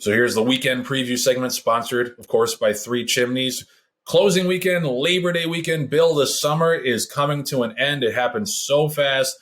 So here's the weekend preview segment, sponsored, of course, by Three Chimneys. Closing weekend, Labor Day weekend. Bill, the summer is coming to an end. It happens so fast.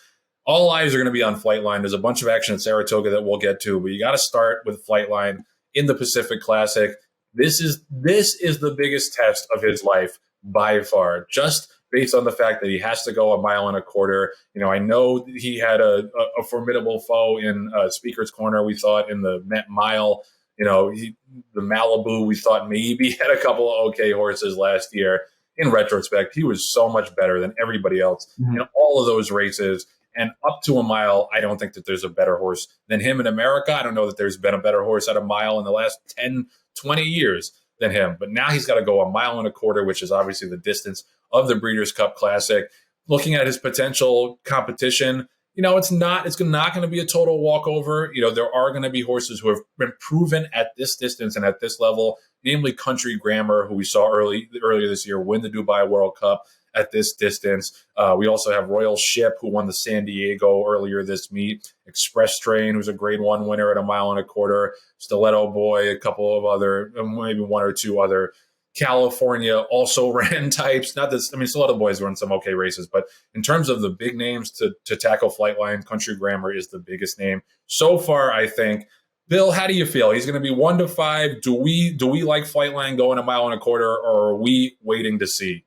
All eyes are going to be on Flightline. There's a bunch of action at Saratoga that we'll get to, but you got to start with Flightline in the Pacific Classic. This is the biggest test of his life by far, just based on the fact that he has to go 1.25 miles. I know he had a formidable foe in Speaker's Corner. We saw it in the Met Mile. The Malibu, we thought maybe had a couple of okay horses last year. In retrospect, he was so much better than everybody else in all of those races. And up to a mile, I don't think that there's a better horse than him in America. I don't know that there's been a better horse at a mile in the last 10, 20 years than him. But now he's got to go 1.25 miles, which is obviously the distance of the Breeders' Cup Classic. Looking at his potential competition, it's not going to be a total walkover. There are going to be horses who have been proven at this distance and at this level, namely Country Grammar, who we saw earlier this year win the Dubai World Cup at this distance. We also have Royal Ship, who won the San Diego earlier this meet. Express Train, who's a Grade 1 winner at 1.25 miles. Stiletto Boy, a couple of other, maybe one or two other California also ran types. Not this, Stiletto Boys run some okay races, but in terms of the big names to tackle Flightline, Country Grammar is the biggest name so far, I think. Bill, how do you feel? He's going to be 1 to 5. Do we like Flightline going 1.25 miles, or are we waiting to see?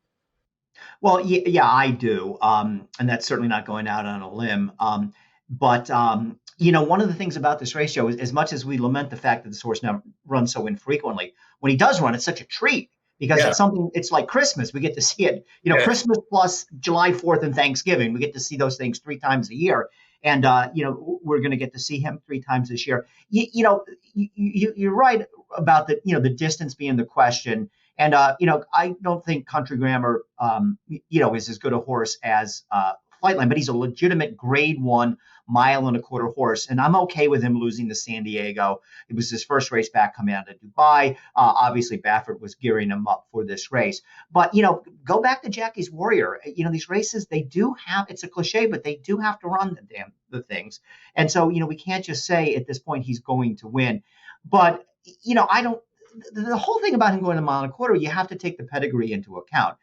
Well, yeah, I do. And that's certainly not going out on a limb. But one of the things about this race, Joe, is as much as we lament the fact that this horse now runs so infrequently, when he does run, it's such a treat because it's like Christmas. We get to see it, Christmas plus July 4th and Thanksgiving. We get to see those things 3 times a year. And, we're going to get to see him 3 times this year. You're right about the distance being the question. And, I don't think Country Grammar, is as good a horse as Flightline, but he's a legitimate Grade 1 1.25 mile horse. And I'm okay with him losing to San Diego. It was his first race back coming out of Dubai. Obviously, Baffert was gearing him up for this race. But, go back to Jackie's Warrior. These races, they do have, it's a cliche, but they do have to run the things. And so, we can't just say at this point he's going to win. But, I don't. The whole thing about him going 1.25 miles, you have to take the pedigree into account.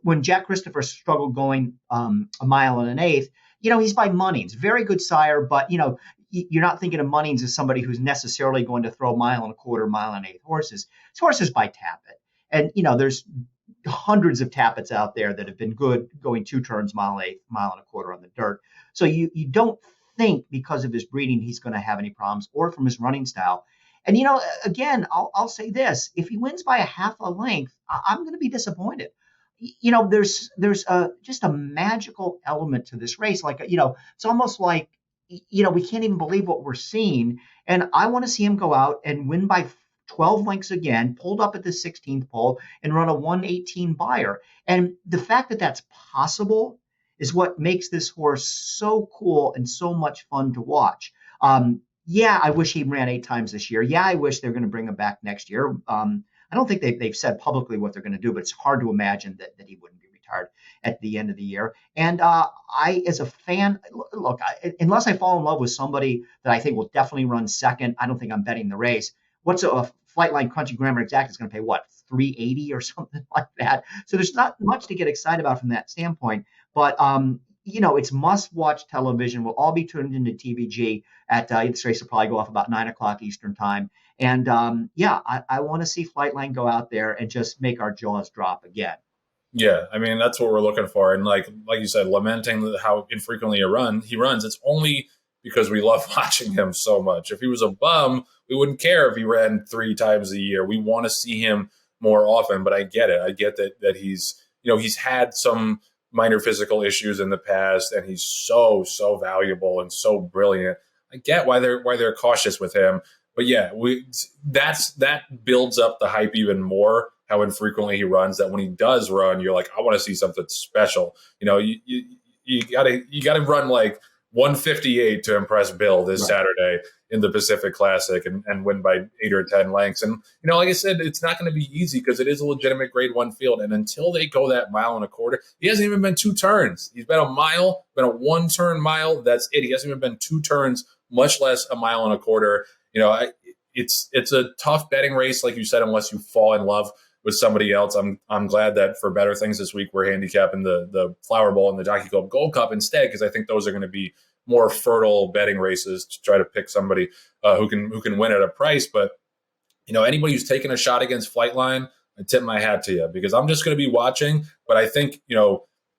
When Jack Christopher struggled going 1.125 miles, he's by Munnings, very good sire, but you're not thinking of Munnings as somebody who's necessarily going to throw 1.25 miles, 1.125 horses. His horses by Tappet, and there's hundreds of Tappets out there that have been good going 2 turns, 1.125 miles on the dirt. So you don't think because of his breeding he's going to have any problems, or from his running style. And, again, I'll say this. If he wins by a half a length, I'm going to be disappointed. There's just a magical element to this race. Like, it's almost like, we can't even believe what we're seeing. And I want to see him go out and win by 12 lengths again, pulled up at the 16th pole and run a 1:18 buyer. And the fact that that's possible is what makes this horse so cool and so much fun to watch. Yeah, I wish he ran 8 times this year. Yeah, I wish they're going to bring him back next year. I don't think they've said publicly what they're going to do, but it's hard to imagine that he wouldn't be retired at the end of the year. And I, as a fan, look, unless I fall in love with somebody that I think will definitely run second, I don't think I'm betting the race. What's a Flightline Country Grammar Exact is going to pay, what, $380 or something like that? So there's not much to get excited about from that standpoint. But it's must-watch television. We'll all be tuned into TVG at this race will probably go off about 9 o'clock Eastern time. And I want to see Flightline go out there and just make our jaws drop again. Yeah, that's what we're looking for. And like you said, lamenting how infrequently he runs. It's only because we love watching him so much. If he was a bum, we wouldn't care if he ran 3 times a year. We want to see him more often. But I get it. I get that he's had some minor physical issues in the past, and he's so valuable and so brilliant. I get why they're cautious with him, but yeah, that builds up the hype even more. How infrequently he runs, that when he does run, you're like, I want to see something special. You gotta run like 158 to impress Bill this Saturday in the Pacific Classic and win by 8 or 10 lengths. And, like I said, it's not going to be easy because it is a legitimate Grade 1 field. And until they go that 1.25 miles, he hasn't even been 2 turns. He's been a mile, been a 1-turn mile. That's it. He hasn't even been 2 turns, much less a 1.25 miles. it's a tough betting race, like you said, unless you fall in love with somebody else. I'm glad that for better things this week, we're handicapping the Flower Bowl and the Jockey Club Gold Cup instead, because I think those are going to be more fertile betting races to try to pick somebody who can win at a price. But anybody who's taking a shot against Flightline, I tip my hat to you, because I'm just going to be watching. But I think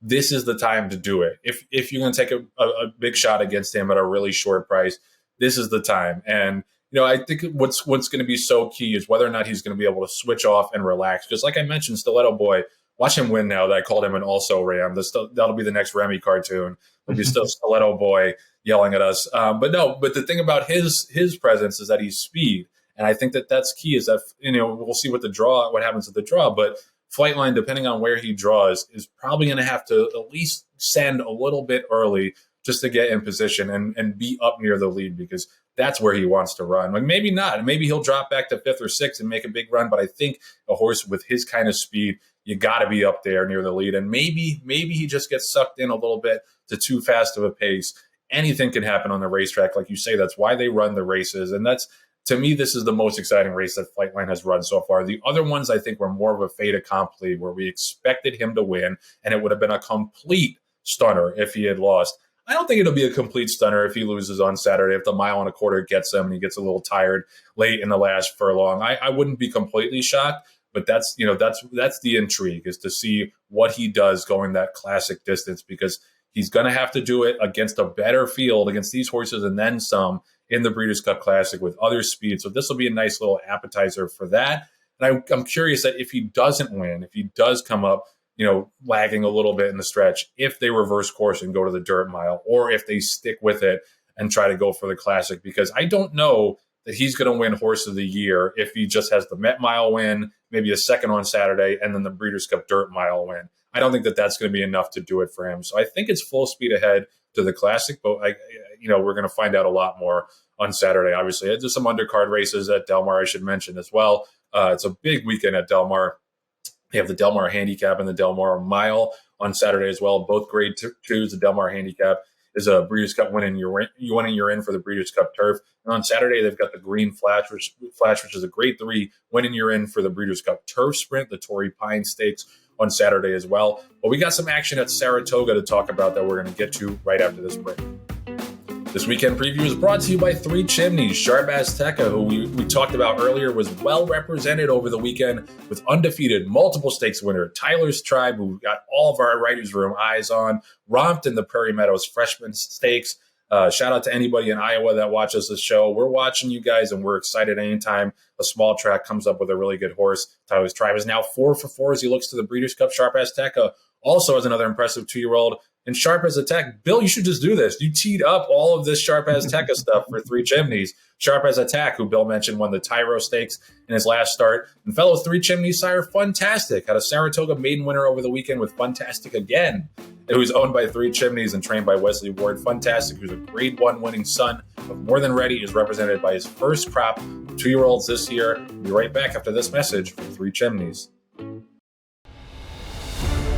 this is the time to do it. If you're going to take a big shot against him at a really short price, this is the time. And I think what's going to be so key is whether or not he's going to be able to switch off and relax. Because like I mentioned, Stiletto Boy, watch him win now that I called him an also Ram. That'll be the next Remy cartoon. It'll be still Stiletto Boy yelling at us. But the thing about his presence is that he's speed. And I think that's key, is that, we'll see what happens at the draw. But Flightline, depending on where he draws, is probably going to have to at least send a little bit early just to get in position and be up near the lead, because that's where he wants to run. Like, maybe not. Maybe he'll drop back to 5th or 6th and make a big run. But I think a horse with his kind of speed, you got to be up there near the lead. And maybe he just gets sucked in a little bit to too fast of a pace. Anything can happen on the racetrack. Like you say, that's why they run the races. And to me, this is the most exciting race that Flightline has run so far. The other ones, I think, were more of a fait accompli, where we expected him to win, and it would have been a complete stunner if he had lost. I don't think it'll be a complete stunner if he loses on Saturday, if the 1.25 miles gets him and he gets a little tired late in the last furlong. I wouldn't be completely shocked, but that's the intrigue, is to see what he does going that classic distance, because he's going to have to do it against a better field, against these horses and then some, in the Breeders' Cup Classic with other speed. So this will be a nice little appetizer for that. And I'm curious that if he doesn't win, if he does come up, lagging a little bit in the stretch, if they reverse course and go to the dirt mile, or if they stick with it and try to go for the Classic, because I don't know that he's going to win Horse of the Year if he just has the Met Mile win, maybe a second on Saturday, and then the Breeders' Cup Dirt Mile win. I don't think that that's going to be enough to do it for him. So I think it's full speed ahead to the Classic, but we're going to find out a lot more on Saturday. Obviously, there's some undercard races at Del Mar I should mention as well. It's a big weekend at Del Mar. They have the Del Mar Handicap and the Del Mar Mile on Saturday as well. Both grade twos. The Del Mar Handicap is a Breeders' Cup win, and you're in for the Breeders' Cup Turf. And on Saturday, they've got the Green Flash, which is a grade 3 win, and you're in for the Breeders' Cup Turf Sprint, the Torrey Pine Stakes on Saturday as well. But we got some action at Saratoga to talk about that we're going to get to right after this break. This weekend preview is brought to you by Three Chimneys. Sharp Azteca, who we talked about earlier, was well represented over the weekend with undefeated multiple stakes winner Tyler's Tribe, who we got all of our writers' room eyes on, romped in the Prairie Meadows Freshman Stakes. Shout out to anybody in Iowa that watches this show. We're watching you guys, and we're excited anytime a small track comes up with a really good horse. Tyler's Tribe is now 4 for 4 as he looks to the Breeders' Cup. Sharp Azteca also has another impressive 2-year-old. And Sharp as Attack, Bill, you should just do this. You teed up all of this Sharp Azteca stuff for Three Chimneys. Sharp as Attack, who Bill mentioned, won the Tyro Stakes in his last start. And fellow Three Chimneys sire Funtastic had a Saratoga maiden winner over the weekend with Funtastic again, who's owned by Three Chimneys and trained by Wesley Ward. Funtastic, who's a grade 1 winning son of More Than Ready, is represented by his first crop of 2-year-olds this year. We'll be right back after this message from Three Chimneys.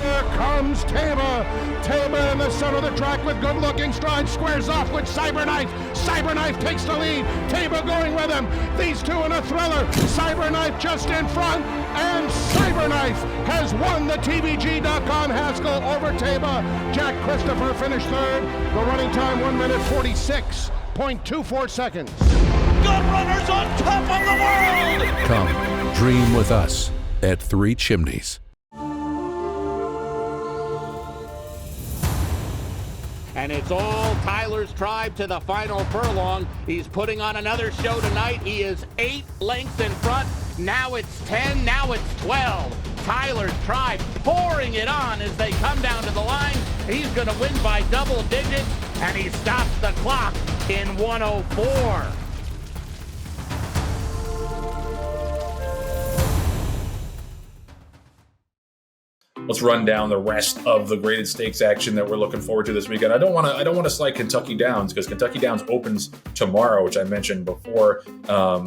Here comes Tama. Tama in the center of the track with good-looking stride. Squares off with Cyberknife. Cyberknife takes the lead. Tama going with him. These two in a thriller. Cyberknife just in front. And Cyberknife has won the TVG.com Haskell over Tama. Jack Christopher finished third. The running time 1 minute 46.24 seconds. Gun runners on top of the world! Come, dream with us at Three Chimneys. And it's all Tyler's Tribe to the final furlong. He's putting on another show tonight. He is 8 lengths in front. Now it's 10, now it's 12. Tyler's Tribe pouring it on as they come down to the line. He's going to win by double digits, and he stops the clock in 104. Let's run down the rest of the graded stakes action that we're looking forward to this weekend. I don't want to slide Kentucky Downs, because Kentucky Downs opens tomorrow, which I mentioned before. I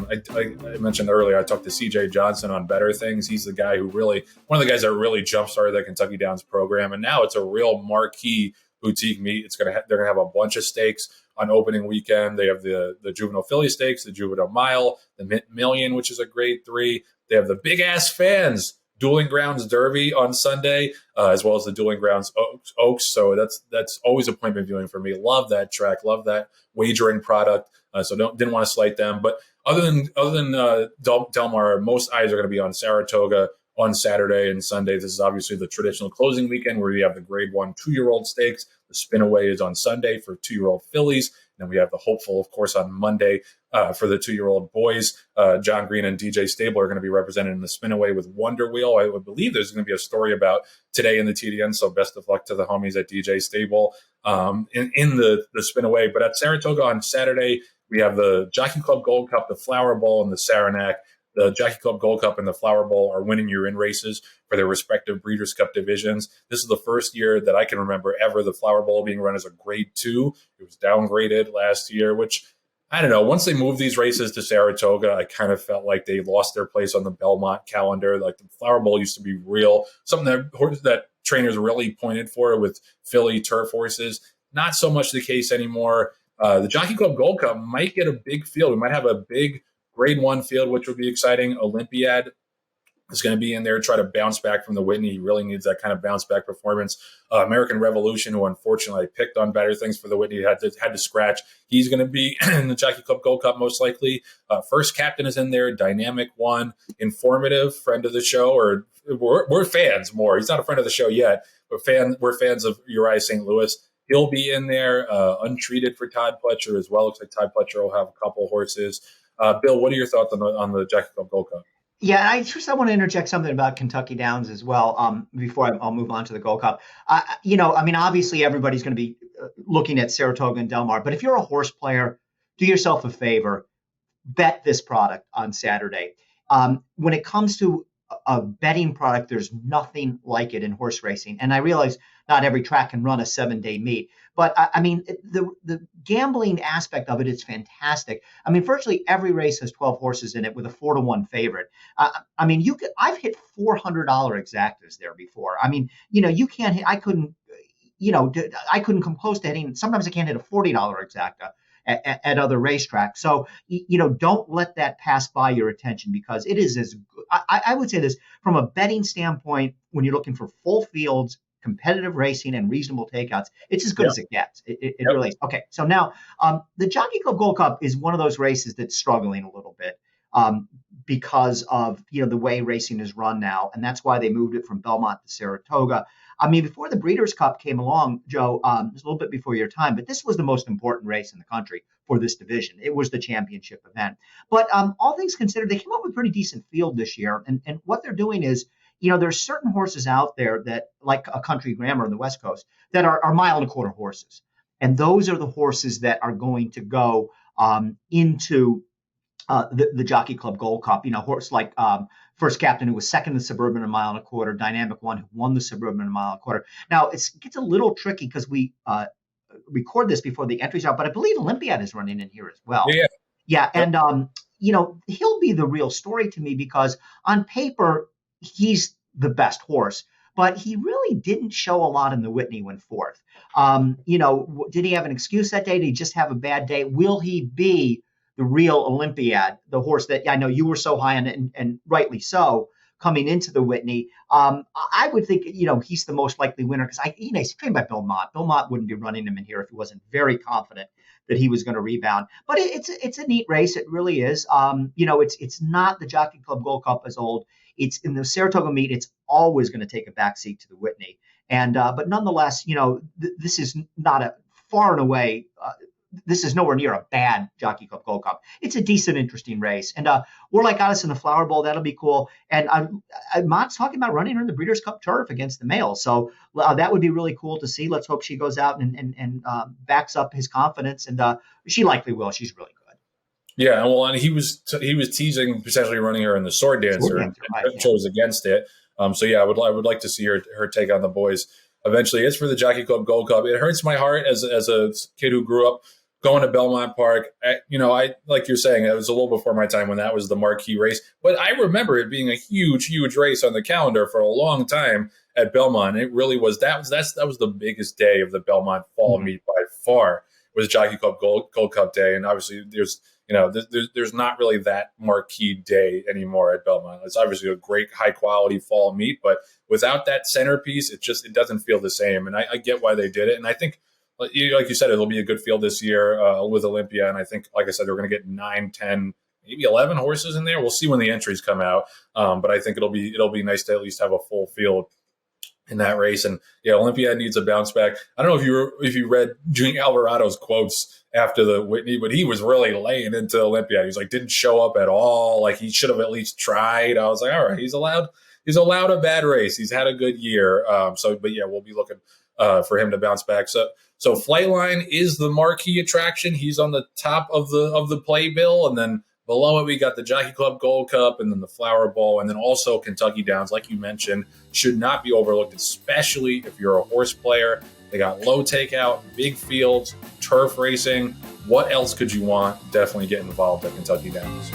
mentioned earlier, I talked to CJ Johnson on Better Things. He's the guy who one of the guys that really jump-started the Kentucky Downs program, and now it's a real marquee boutique meet. They're gonna have a bunch of stakes on opening weekend. They have the juvenile filly stakes, the juvenile mile, the Mint Million, which is a grade 3. They have the big ass fans Dueling Grounds Derby on Sunday, as well as the Dueling Grounds Oaks. So that's always appointment viewing for me. Love that track. Love that wagering product. So didn't want to slight them. But other than Del Mar, most eyes are going to be on Saratoga on Saturday and Sunday. This is obviously the traditional closing weekend where you have the grade 1 2-year-old stakes. The spin-away is on Sunday for 2-year-old fillies. And then we have the hopeful, of course, on Monday for the 2-year-old boys. John Green and DJ Stable are going to be represented in the spin-away with Wonder Wheel. I would believe there's going to be a story about today in the TDN, so best of luck to the homies at DJ Stable in the spin-away. But at Saratoga on Saturday, we have the Jockey Club Gold Cup, the Flower Bowl, and the Saranac. The Jockey Club Gold Cup and the Flower Bowl are winning year-in races for their respective Breeders' Cup divisions. This is the first year that I can remember ever the Flower Bowl being run as a grade 2. It was downgraded last year, which, I don't know, once they moved these races to Saratoga, I kind of felt like they lost their place on the Belmont calendar. Like the Flower Bowl used to be real, something that trainers really pointed for with filly turf horses. Not so much the case anymore. The Jockey Club Gold Cup might get a big field. We might have a big grade 1 field, which would be exciting. Olympiad is going to be in there, try to bounce back from the Whitney. He really needs that kind of bounce back performance. American Revolution, who unfortunately picked on better things for the Whitney, had to scratch. He's going to be in the Jockey Club Gold Cup most likely. First Captain is in there. Dynamic One, Informative, friend of the show, or we're fans more. He's not a friend of the show yet, but we're fans of Uriah St. Louis. He'll be in there. Untreated for Todd Pletcher as well. Looks like Todd Pletcher will have a couple horses. Bill, what are your thoughts on the Jockey Club Gold Cup? Yeah, I want to interject something about Kentucky Downs as well before I'll move on to the Gold Cup. Obviously everybody's going to be looking at Saratoga and Del Mar, but if you're a horse player, do yourself a favor, bet this product on Saturday. When it comes to a betting product, there's nothing like it in horse racing. And I realize not every track can run a 7-day meet, but the gambling aspect of it is fantastic. I mean, virtually every race has 12 horses in it with a 4-1 favorite. I've hit $400 exactas there before. I mean, you can't hit, I couldn't come close to hitting. Sometimes I can't hit a $40 exacta at other racetracks. So, don't let that pass by your attention, because it is as good. I would say this from a betting standpoint, when you're looking for full fields, competitive racing, and reasonable takeouts, it's as good as it gets. It really is. Okay, so now the Jockey Club Gold Cup is one of those races that's struggling a little bit because of the way racing is run now, and that's why they moved it from Belmont to Saratoga. I mean, before the Breeders' Cup came along, Joe, it was a little bit before your time, but this was the most important race in the country for this division. It was the championship event. But all things considered, they came up with a pretty decent field this year, and what they're doing is, there's certain horses out there that, like a Country Grammar on the West Coast, that are 1.25 mile horses. And those are the horses that are going to go into the Jockey Club Gold Cup. Horse like First Captain, who was second in the Suburban 1.25 miles, Dynamic One, who won the Suburban 1.25 miles. Now, it gets a little tricky because we record this before the entries out, but I believe Olympiad is running in here as well. Yeah. And, he'll be the real story to me, because on paper, he's the best horse, but he really didn't show a lot in the Whitney when fourth. Did he have an excuse that day? Did he just have a bad day? Will he be the real Olympiad, the horse that I know you were so high on, and rightly so, coming into the Whitney? I would think, he's the most likely winner, because he's trained by Bill Mott. Bill Mott wouldn't be running him in here if he wasn't very confident that he was going to rebound. But it's a neat race. It really is. It's not the Jockey Club Gold Cup as old. It's in the Saratoga meet. It's always going to take a backseat to the Whitney. And but nonetheless, this is not a far and away. This is nowhere near a bad Jockey Club Gold Cup. It's a decent, interesting race. And Warlike got us in the Flower Bowl. That'll be cool. And Mott's talking about running her in the Breeders' Cup turf against the males. So that would be really cool to see. Let's hope she goes out and backs up his confidence. And she likely will. She's really good. Yeah, well, and he was teasing potentially running her in the Sword Dancer, and chose against it. I would like to see her take on the boys eventually. As for the Jockey Club Gold Cup, it hurts my heart as a kid who grew up going to Belmont Park. I like you're saying, it was a little before my time when that was the marquee race, but I remember it being a huge race on the calendar for a long time at Belmont. It really was. That was the biggest day of the Belmont Fall Meet by far. Was Jockey Club Gold Cup Day, and obviously there's not really that marquee day anymore at Belmont. It's obviously a great high quality fall meet, but without that centerpiece, it doesn't feel the same. And I get why they did it, and I think, like you said, it'll be a good field this year with Olympia. And I think, like I said, we're going to get 9, 10, maybe 11 horses in there. We'll see when the entries come out, but I think it'll be nice to at least have a full field in that race. And yeah, Olympiad needs a bounce back. I don't know if you read Junior Alvarado's quotes after the Whitney, but he was really laying into Olympiad. He's like, didn't show up at all. Like, he should have at least tried. I was like, all right, he's allowed a bad race. He's had a good year. But yeah, we'll be looking for him to bounce back. So Flightline is the marquee attraction. He's on the top of the playbill, and then below it we got the Jockey Club Gold Cup, and then the Flower Bowl, and then also Kentucky Downs, like you mentioned, should not be overlooked, especially if you're a horse player. They got low takeout, big fields, turf racing. What else could you want? Definitely get involved at Kentucky Downs.